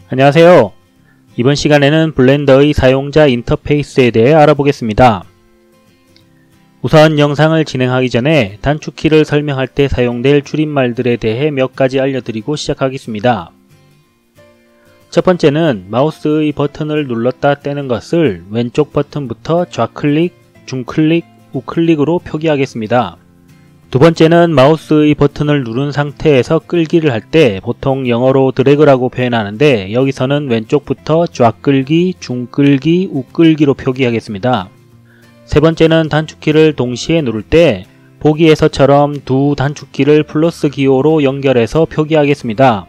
안녕하세요. 이번 시간에는 블렌더의 사용자 인터페이스에 대해 알아보겠습니다. 우선 영상을 진행하기 전에 단축키를 설명할 때 사용될 줄임말들에 대해 몇 가지 알려드리고 시작하겠습니다. 첫 번째는 마우스의 버튼을 눌렀다 떼는 것을 왼쪽 버튼부터 좌클릭, 중클릭, 우클릭으로 표기하겠습니다. 두 번째는 마우스의 버튼을 누른 상태에서 끌기를 할 때 보통 영어로 드래그라고 표현하는데 여기서는 왼쪽부터 좌끌기, 중끌기, 우끌기로 표기하겠습니다. 세 번째는 단축키를 동시에 누를 때 보기에서처럼 두 단축키를 플러스 기호로 연결해서 표기하겠습니다.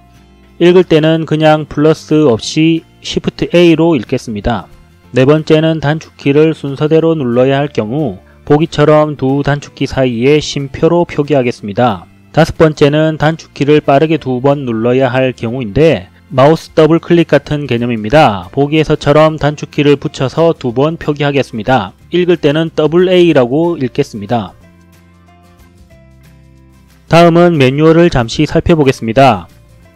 읽을 때는 그냥 플러스 없이 Shift A로 읽겠습니다. 네 번째는 단축키를 순서대로 눌러야 할 경우 보기처럼 두 단축키 사이에 쉼표로 표기하겠습니다. 다섯 번째는 단축키를 빠르게 두 번 눌러야 할 경우인데 마우스 더블 클릭 같은 개념입니다. 보기에서처럼 단축키를 붙여서 두 번 표기하겠습니다. 읽을 때는 더블 A라고 읽겠습니다. 다음은 매뉴얼을 잠시 살펴보겠습니다.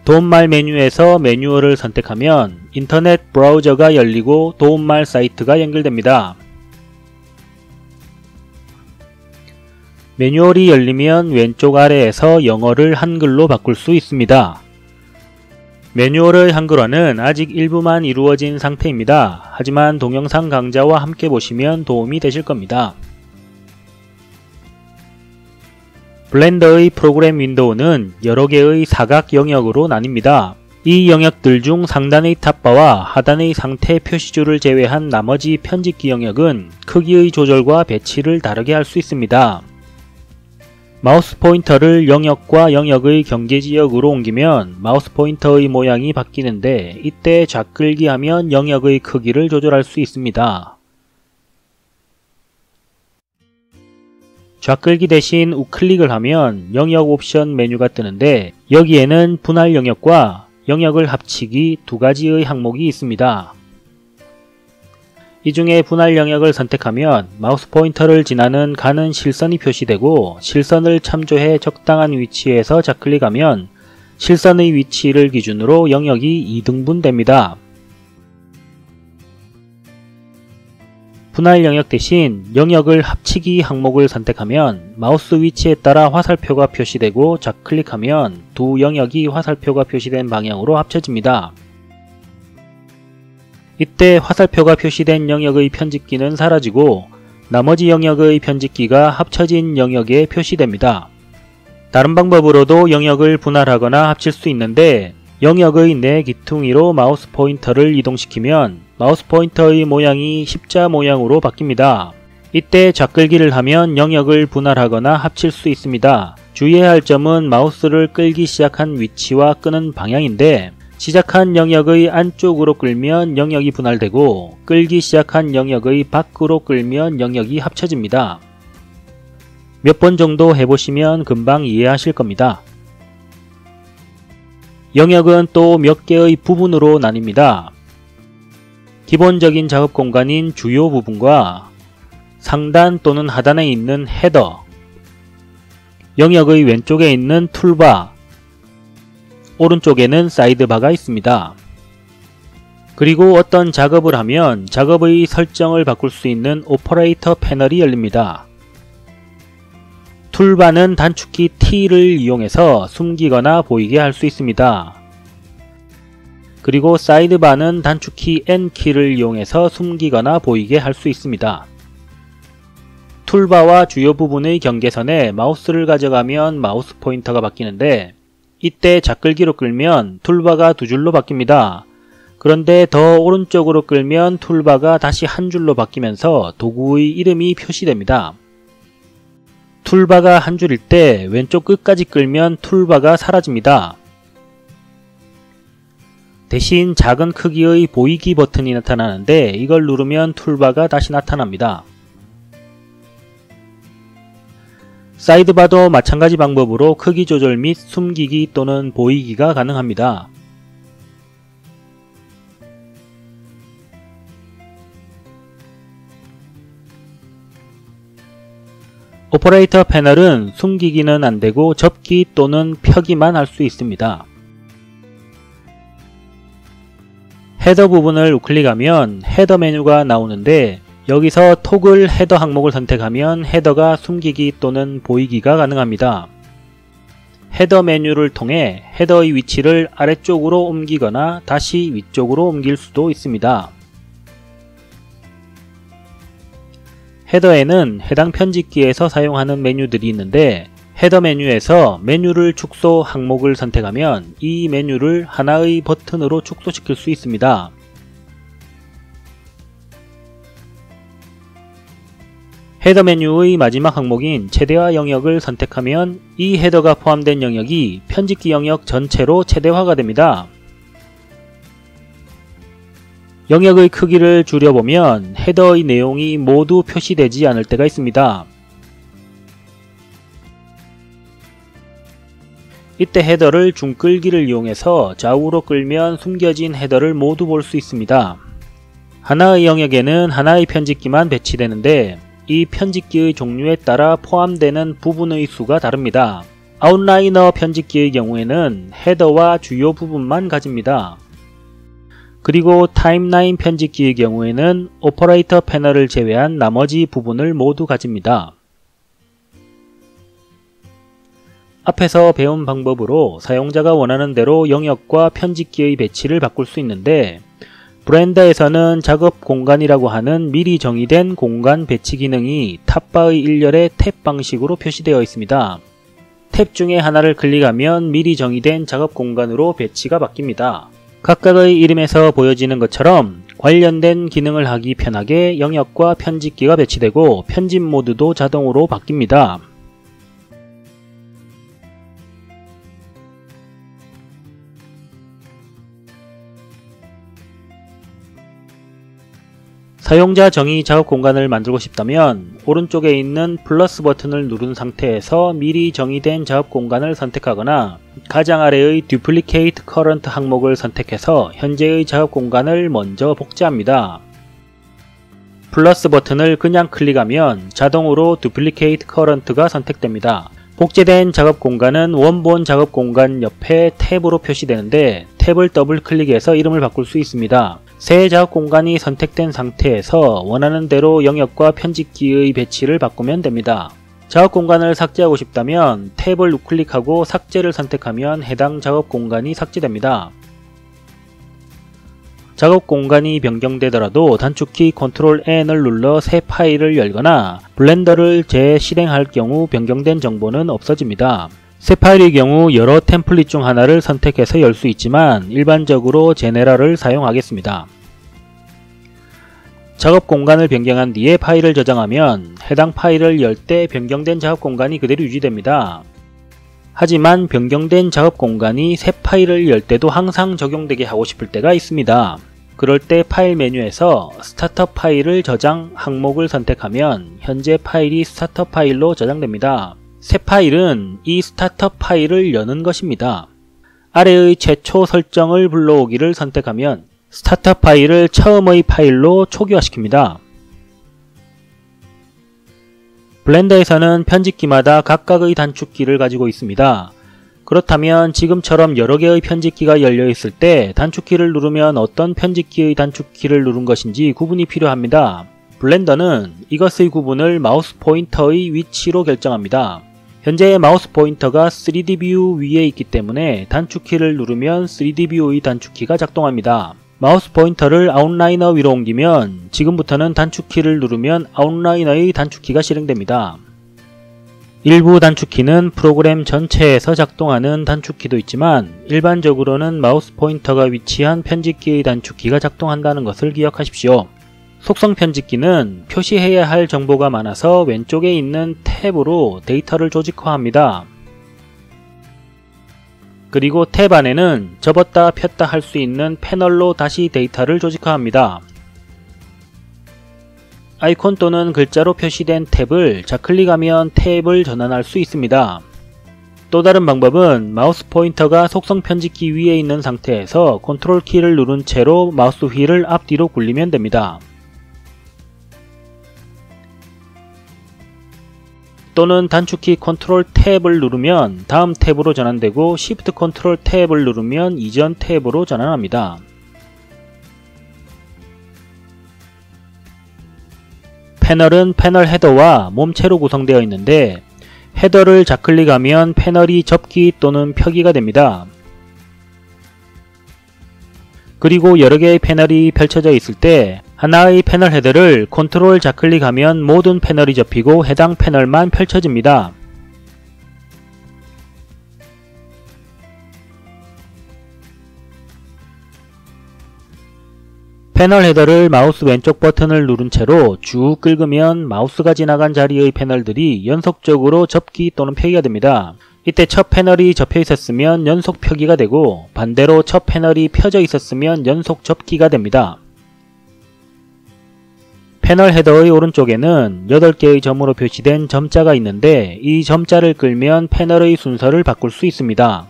도움말 메뉴에서 매뉴얼을 선택하면 인터넷 브라우저가 열리고 도움말 사이트가 연결됩니다. 매뉴얼이 열리면 왼쪽 아래에서 영어를 한글로 바꿀 수 있습니다. 매뉴얼의 한글화는 아직 일부만 이루어진 상태입니다. 하지만 동영상 강좌와 함께 보시면 도움이 되실 겁니다. 블렌더의 프로그램 윈도우는 여러 개의 사각 영역으로 나뉩니다. 이 영역들 중 상단의 탑바와 하단의 상태 표시줄을 제외한 나머지 편집기 영역은 크기의 조절과 배치를 다르게 할 수 있습니다. 마우스 포인터를 영역과 영역의 경계지역으로 옮기면 마우스 포인터의 모양이 바뀌는데 이때 좌끌기 하면 영역의 크기를 조절할 수 있습니다. 좌끌기 대신 우클릭을 하면 영역 옵션 메뉴가 뜨는데 여기에는 분할 영역과 영역을 합치기 두 가지의 항목이 있습니다. 이 중에 분할 영역을 선택하면 마우스 포인터를 지나는 가는 실선이 표시되고 실선을 참조해 적당한 위치에서 좌클릭하면 실선의 위치를 기준으로 영역이 2등분됩니다. 분할 영역 대신 영역을 합치기 항목을 선택하면 마우스 위치에 따라 화살표가 표시되고 좌클릭하면 두 영역이 화살표가 표시된 방향으로 합쳐집니다. 이때 화살표가 표시된 영역의 편집기는 사라지고 나머지 영역의 편집기가 합쳐진 영역에 표시됩니다. 다른 방법으로도 영역을 분할하거나 합칠 수 있는데 영역의 네 기퉁이로 마우스 포인터를 이동시키면 마우스 포인터의 모양이 십자 모양으로 바뀝니다. 이때 좌끌기를 하면 영역을 분할하거나 합칠 수 있습니다. 주의해야 할 점은 마우스를 끌기 시작한 위치와 끄는 방향인데 시작한 영역의 안쪽으로 끌면 영역이 분할되고 끌기 시작한 영역의 밖으로 끌면 영역이 합쳐집니다. 몇 번 정도 해보시면 금방 이해하실 겁니다. 영역은 또 몇 개의 부분으로 나뉩니다. 기본적인 작업 공간인 주요 부분과 상단 또는 하단에 있는 헤더, 영역의 왼쪽에 있는 툴바, 오른쪽에는 사이드바가 있습니다. 그리고 어떤 작업을 하면 작업의 설정을 바꿀 수 있는 오퍼레이터 패널이 열립니다. 툴바는 단축키 T를 이용해서 숨기거나 보이게 할 수 있습니다. 그리고 사이드바는 단축키 N키를 이용해서 숨기거나 보이게 할 수 있습니다. 툴바와 주요 부분의 경계선에 마우스를 가져가면 마우스 포인터가 바뀌는데 이때 좌끌기로 끌면 툴바가 두 줄로 바뀝니다. 그런데 더 오른쪽으로 끌면 툴바가 다시 한 줄로 바뀌면서 도구의 이름이 표시됩니다. 툴바가 한 줄일 때 왼쪽 끝까지 끌면 툴바가 사라집니다. 대신 작은 크기의 보이기 버튼이 나타나는데 이걸 누르면 툴바가 다시 나타납니다. 사이드바도 마찬가지 방법으로 크기 조절 및 숨기기 또는 보이기가 가능합니다. 오퍼레이터 패널은 숨기기는 안되고 접기 또는 펴기만 할 수 있습니다. 헤더 부분을 우클릭하면 헤더 메뉴가 나오는데 여기서 토글 헤더 항목을 선택하면 헤더가 숨기기 또는 보이기가 가능합니다. 헤더 메뉴를 통해 헤더의 위치를 아래쪽으로 옮기거나 다시 위쪽으로 옮길 수도 있습니다. 헤더에는 해당 편집기에서 사용하는 메뉴들이 있는데 헤더 메뉴에서 메뉴를 축소 항목을 선택하면 이 메뉴를 하나의 버튼으로 축소시킬 수 있습니다. 헤더 메뉴의 마지막 항목인 최대화 영역을 선택하면 이 헤더가 포함된 영역이 편집기 영역 전체로 최대화가 됩니다. 영역의 크기를 줄여보면 헤더의 내용이 모두 표시되지 않을 때가 있습니다. 이때 헤더를 중끌기를 이용해서 좌우로 끌면 숨겨진 헤더를 모두 볼 수 있습니다. 하나의 영역에는 하나의 편집기만 배치되는데 이 편집기의 종류에 따라 포함되는 부분의 수가 다릅니다. 아웃라이너 편집기의 경우에는 헤더와 주요 부분만 가집니다. 그리고 타임라인 편집기의 경우에는 오퍼레이터 패널을 제외한 나머지 부분을 모두 가집니다. 앞에서 배운 방법으로 사용자가 원하는 대로 영역과 편집기의 배치를 바꿀 수 있는데 블렌더에서는 작업 공간이라고 하는 미리 정의된 공간 배치 기능이 탑바의 일렬에 탭 방식으로 표시되어 있습니다. 탭 중에 하나를 클릭하면 미리 정의된 작업 공간으로 배치가 바뀝니다. 각각의 이름에서 보여지는 것처럼 관련된 기능을 하기 편하게 영역과 편집기가 배치되고 편집 모드도 자동으로 바뀝니다. 사용자 정의 작업 공간을 만들고 싶다면 오른쪽에 있는 플러스 버튼을 누른 상태에서 미리 정의된 작업 공간을 선택하거나 가장 아래의 Duplicate Current 항목을 선택해서 현재의 작업 공간을 먼저 복제합니다. 플러스 버튼을 그냥 클릭하면 자동으로 Duplicate Current가 선택됩니다. 복제된 작업 공간은 원본 작업 공간 옆에 탭으로 표시되는데 탭을 더블 클릭해서 이름을 바꿀 수 있습니다. 새 작업 공간이 선택된 상태에서 원하는 대로 영역과 편집기의 배치를 바꾸면 됩니다. 작업 공간을 삭제하고 싶다면 탭을 우클릭하고 삭제를 선택하면 해당 작업 공간이 삭제됩니다. 작업 공간이 변경되더라도 단축키 Ctrl N을 눌러 새 파일을 열거나 블렌더를 재실행할 경우 변경된 정보는 없어집니다. 새 파일의 경우 여러 템플릿 중 하나를 선택해서 열 수 있지만 일반적으로 제네럴을 사용하겠습니다. 작업 공간을 변경한 뒤에 파일을 저장하면 해당 파일을 열 때 변경된 작업 공간이 그대로 유지됩니다. 하지만 변경된 작업 공간이 새 파일을 열 때도 항상 적용되게 하고 싶을 때가 있습니다. 그럴 때 파일 메뉴에서 스타터 파일을 저장 항목을 선택하면 현재 파일이 스타터 파일로 저장됩니다. 새 파일은 이 스타터 파일을 여는 것입니다. 아래의 최초 설정을 불러오기를 선택하면 스타터 파일을 처음의 파일로 초기화시킵니다. 블렌더에서는 편집기마다 각각의 단축키를 가지고 있습니다. 그렇다면 지금처럼 여러 개의 편집기가 열려 있을 때 단축키를 누르면 어떤 편집기의 단축키를 누른 것인지 구분이 필요합니다. 블렌더는 이것의 구분을 마우스 포인터의 위치로 결정합니다. 현재 마우스 포인터가 3D 뷰 위에 있기 때문에 단축키를 누르면 3D 뷰의 단축키가 작동합니다. 마우스 포인터를 아웃라이너 위로 옮기면 지금부터는 단축키를 누르면 아웃라이너의 단축키가 실행됩니다. 일부 단축키는 프로그램 전체에서 작동하는 단축키도 있지만 일반적으로는 마우스 포인터가 위치한 편집기의 단축키가 작동한다는 것을 기억하십시오. 속성 편집기는 표시해야 할 정보가 많아서 왼쪽에 있는 탭으로 데이터를 조직화합니다. 그리고 탭 안에는 접었다 폈다 할 수 있는 패널로 다시 데이터를 조직화합니다. 아이콘 또는 글자로 표시된 탭을 좌클릭하면 탭을 전환할 수 있습니다. 또 다른 방법은 마우스 포인터가 속성 편집기 위에 있는 상태에서 컨트롤 키를 누른 채로 마우스 휠을 앞뒤로 굴리면 됩니다. 또는 단축키 컨트롤 탭을 누르면 다음 탭으로 전환되고 Shift 컨트롤 탭을 누르면 이전 탭으로 전환합니다. 패널은 패널 헤더와 몸체로 구성되어 있는데 헤더를 좌클릭하면 패널이 접기 또는 펴기가 됩니다. 그리고 여러 개의 패널이 펼쳐져 있을 때 하나의 패널 헤더를 컨트롤 좌클릭하면 모든 패널이 접히고 해당 패널만 펼쳐집니다. 패널 헤더를 마우스 왼쪽 버튼을 누른 채로 쭉 긁으면 마우스가 지나간 자리의 패널들이 연속적으로 접기 또는 펴기가 됩니다. 이때 첫 패널이 접혀 있었으면 연속 펴기가 되고 반대로 첫 패널이 펴져 있었으면 연속 접기가 됩니다. 패널 헤더의 오른쪽에는 8개의 점으로 표시된 점자가 있는데 이 점자를 끌면 패널의 순서를 바꿀 수 있습니다.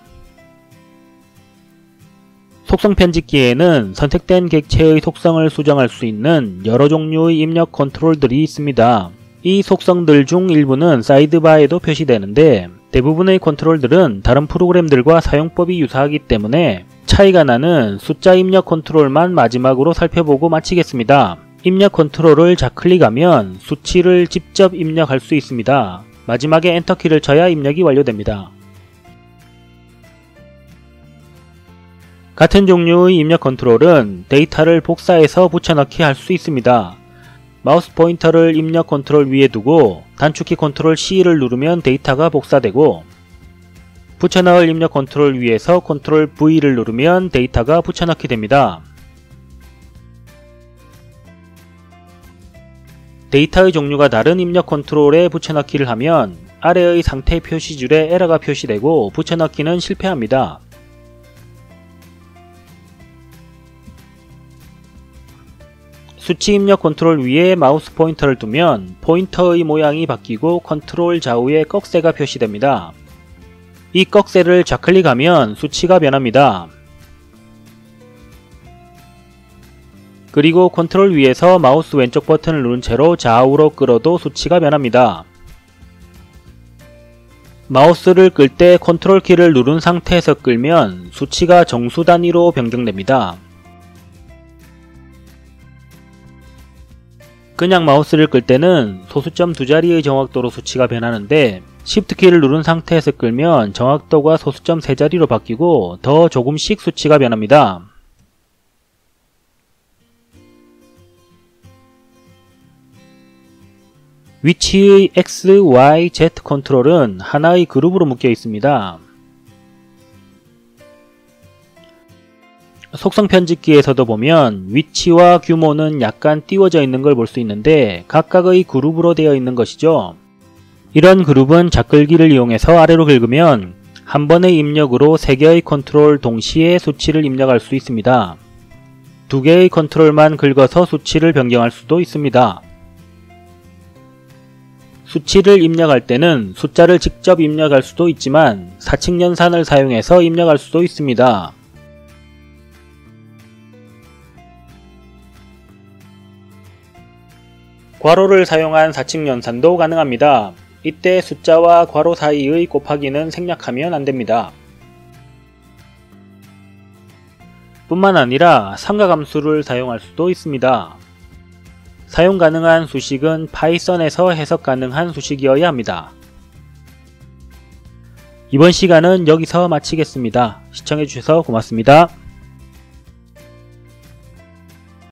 속성 편집기에는 선택된 객체의 속성을 수정할 수 있는 여러 종류의 입력 컨트롤들이 있습니다. 이 속성들 중 일부는 사이드바에도 표시되는데 대부분의 컨트롤들은 다른 프로그램들과 사용법이 유사하기 때문에 차이가 나는 숫자 입력 컨트롤만 마지막으로 살펴보고 마치겠습니다. 입력 컨트롤을 좌클릭하면 수치를 직접 입력할 수 있습니다. 마지막에 엔터키를 쳐야 입력이 완료됩니다. 같은 종류의 입력 컨트롤은 데이터를 복사해서 붙여넣기 할 수 있습니다. 마우스 포인터를 입력 컨트롤 위에 두고 단축키 컨트롤 C를 누르면 데이터가 복사되고 붙여넣을 입력 컨트롤 위에서 컨트롤 V를 누르면 데이터가 붙여넣기 됩니다. 데이터의 종류가 다른 입력 컨트롤에 붙여넣기를 하면 아래의 상태 표시줄에 에러가 표시되고 붙여넣기는 실패합니다. 수치 입력 컨트롤 위에 마우스 포인터를 두면 포인터의 모양이 바뀌고 컨트롤 좌우에 꺽쇠가 표시됩니다. 이 꺽쇠를 좌클릭하면 수치가 변합니다. 그리고 컨트롤 위에서 마우스 왼쪽 버튼을 누른 채로 좌우로 끌어도 수치가 변합니다. 마우스를 끌 때 컨트롤 키를 누른 상태에서 끌면 수치가 정수 단위로 변경됩니다. 그냥 마우스를 끌 때는 소수점 두 자리의 정확도로 수치가 변하는데 Shift 키를 누른 상태에서 끌면 정확도가 소수점 세 자리로 바뀌고 더 조금씩 수치가 변합니다. 위치의 X, Y, Z 컨트롤은 하나의 그룹으로 묶여 있습니다. 속성 편집기에서도 보면 위치와 규모는 약간 띄워져 있는 걸 볼 수 있는데 각각의 그룹으로 되어 있는 것이죠. 이런 그룹은 좌클기를 이용해서 아래로 긁으면 한 번의 입력으로 3개의 컨트롤 동시에 수치를 입력할 수 있습니다. 2개의 컨트롤만 긁어서 수치를 변경할 수도 있습니다. 수치를 입력할 때는 숫자를 직접 입력할 수도 있지만 사칙 연산을 사용해서 입력할 수도 있습니다. 괄호를 사용한 사칙 연산도 가능합니다. 이때 숫자와 괄호 사이의 곱하기는 생략하면 안됩니다. 뿐만 아니라 삼각함수를 사용할 수도 있습니다. 사용 가능한 수식은 파이썬에서 해석 가능한 수식이어야 합니다. 이번 시간은 여기서 마치겠습니다. 시청해주셔서 고맙습니다.